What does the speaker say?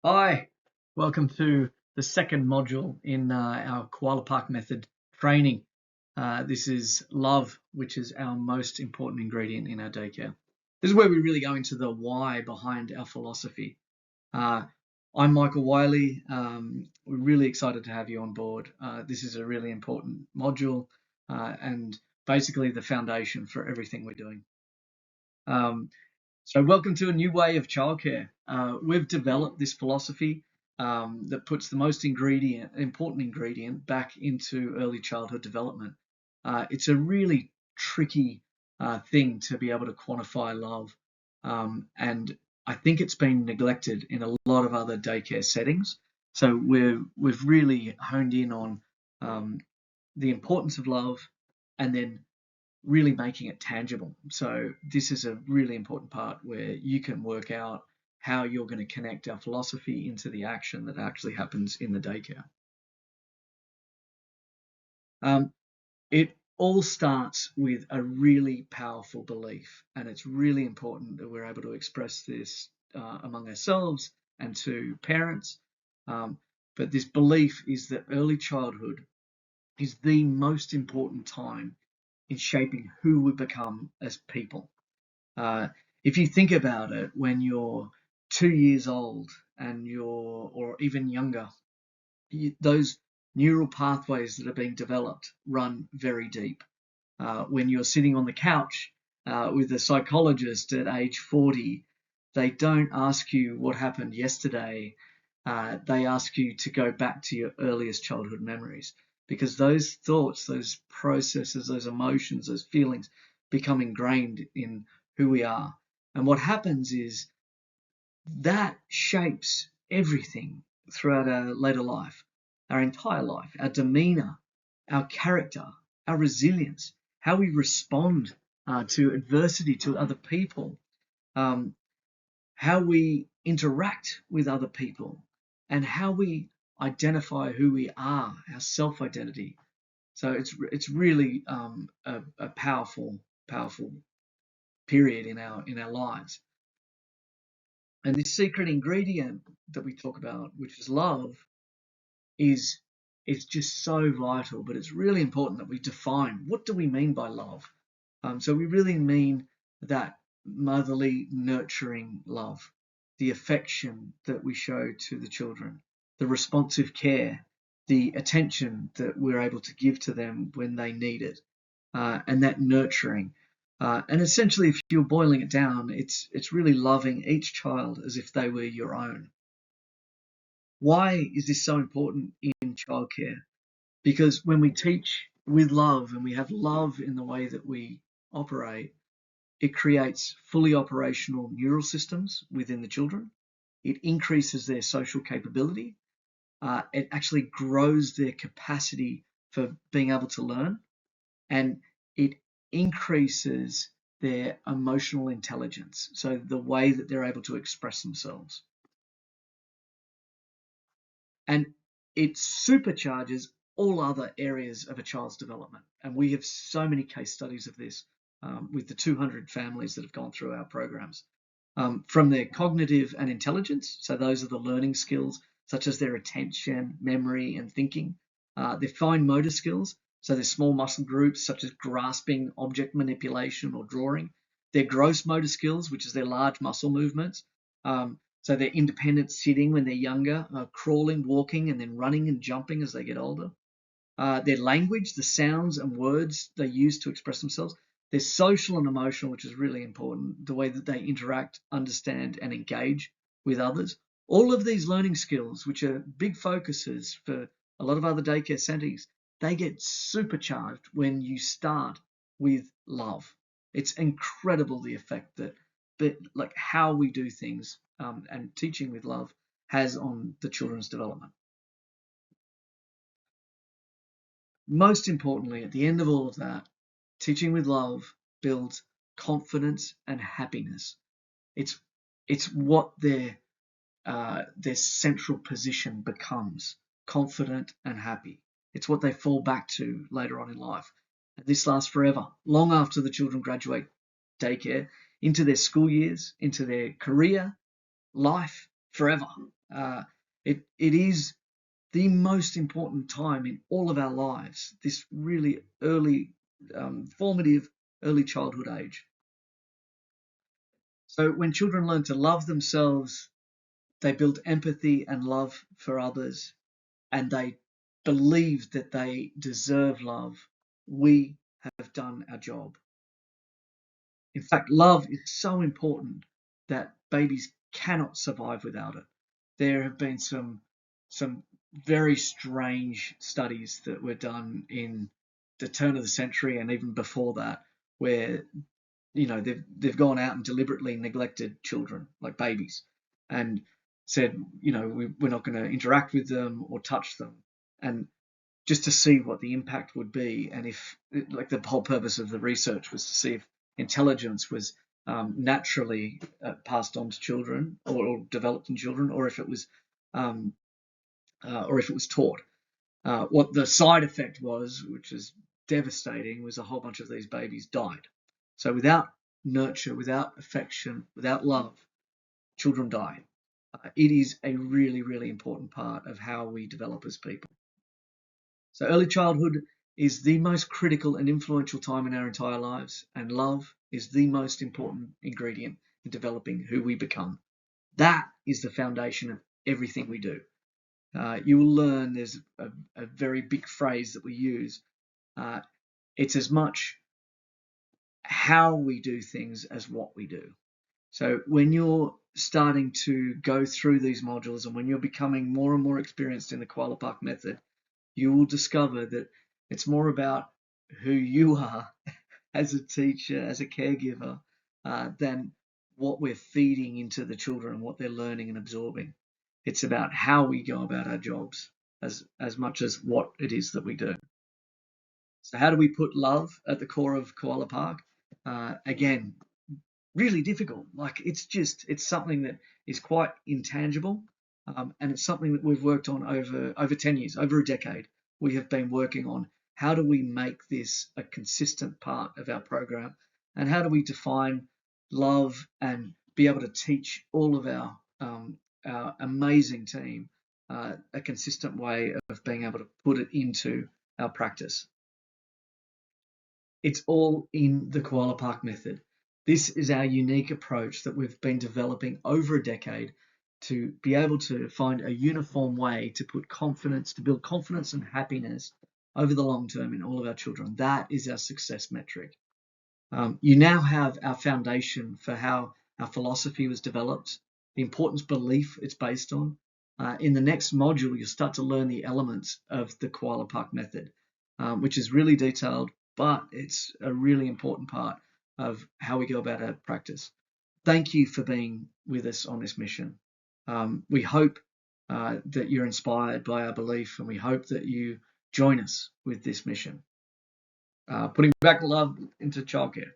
Hi, welcome to the second module in our Koala Park Method training. This is love, which is our most important ingredient in our daycare. This is where we really go into the why behind our philosophy. Uh, I'm Michael Wiley. We're really excited to have you on board. This is a really important module and basically the foundation for everything we're doing. So welcome to a new way of childcare. We've developed this philosophy that puts the most important ingredient back into early childhood development. It's a really tricky thing to be able to quantify love, and I think it's been neglected in a lot of other daycare settings. So we've really honed in on the importance of love, and then really making it tangible. So this is a really important part where you can work out how you're going to connect our philosophy into the action that actually happens in the daycare. Um, it all starts with a really powerful belief, and it's really important that we're able to express this among ourselves and to parents. But this belief is that early childhood is the most important time in shaping who we become as people. Uh, if you think about it, when you're 2 years old and or even younger, those neural pathways that are being developed run very deep. When you're sitting on the couch with a psychologist at age 40, they don't ask you what happened yesterday. They ask you to go back to your earliest childhood memories because those thoughts, those processes, those emotions, those feelings become ingrained in who we are. And what happens is that shapes everything throughout our later life, our entire life, our demeanor, our character, our resilience, how we respond to adversity, to other people, um, how we interact with other people, and how we identify who we are, our self-identity. So it's really a powerful period in our lives. And this secret ingredient that we talk about, which is love, is just so vital. But it's really important that we define what do we mean by love. So we really mean that motherly, nurturing love, the affection that we show to the children, the responsive care, the attention that we're able to give to them when they need it, and that nurturing. And essentially, if you're boiling it down, it's really loving each child as if they were your own. Why is this so important in childcare? Because when we teach with love and we have love in the way that we operate, it creates fully operational neural systems within the children. It increases their social capability. It actually grows their capacity for being able to learn, and it increases their emotional intelligence. So the way that they're able to express themselves. And it supercharges all other areas of a child's development. And we have so many case studies of this with the 200 families that have gone through our programs. From their cognitive and intelligence, so those are the learning skills, such as their attention, memory, and thinking. Their fine motor skills, so their small muscle groups, such as grasping, object manipulation, or drawing. Their gross motor skills, which is their large muscle movements. So they're independent sitting when they're younger, crawling, walking, and then running and jumping as they get older. Their language, the sounds and words they use to express themselves. Their social and emotional, which is really important, the way that they interact, understand, and engage with others. All of these learning skills, which are big focuses for a lot of other daycare settings, they get supercharged when you start with love. It's incredible the effect that like how we do things and teaching with love has on the children's development. Most importantly, at the end of all of that, teaching with love builds confidence and happiness. It's it's what their central position becomes, confident and happy. It's what they fall back to later on in life. And this lasts forever, long after the children graduate daycare, into their school years, into their career, life, forever. It is the most important time in all of our lives, this really early, formative early childhood age. So when children learn to love themselves, they build empathy and love for others, and they believe that they deserve love. We have done our job. In fact, love is so important that babies cannot survive without it. There have been some very strange studies that were done in the turn of the century and even before that, where they've gone out and deliberately neglected children like babies, and said we're not going to interact with them or touch them, and just to see what the impact would be, and if, like, the whole purpose of the research was to see if intelligence was naturally passed on to children, or developed in children, um, or if it was taught. What the side effect was, which is devastating, was a whole bunch of these babies died. So without nurture, without affection, without love, children die. It is a really, really important part of how we develop as people. So early childhood is the most critical and influential time in our entire lives, and love is the most important ingredient in developing who we become. That is the foundation of everything we do. You will learn there's a very big phrase that we use. It's as much how we do things as what we do. So when you're starting to go through these modules, and when you're becoming more and more experienced in the Koala Park Method, you will discover that it's more about who you are as a teacher, as a caregiver, than what we're feeding into the children and what they're learning and absorbing. It's about how we go about our jobs as much as what it is that we do. So how do we put love at the core of Koala Park? Again, really difficult. Like, it's something that is quite intangible, and it's something that we've worked on over 10 years, over a decade. We have been working on how do we make this a consistent part of our program, and how do we define love and be able to teach all of our amazing team a consistent way of being able to put it into our practice. It's all in the Koala Park Method. This is our unique approach that we've been developing over a decade to be able to find a uniform way to build confidence and happiness over the long term in all of our children. That is our success metric. You now have our foundation for how our philosophy was developed, the important belief it's based on. In the next module, you'll start to learn the elements of the Koala Park Method, which is really detailed, but it's a really important part of how we go about our practice. Thank you for being with us on this mission. We hope that you're inspired by our belief, and we hope that you join us with this mission. Putting back love into childcare.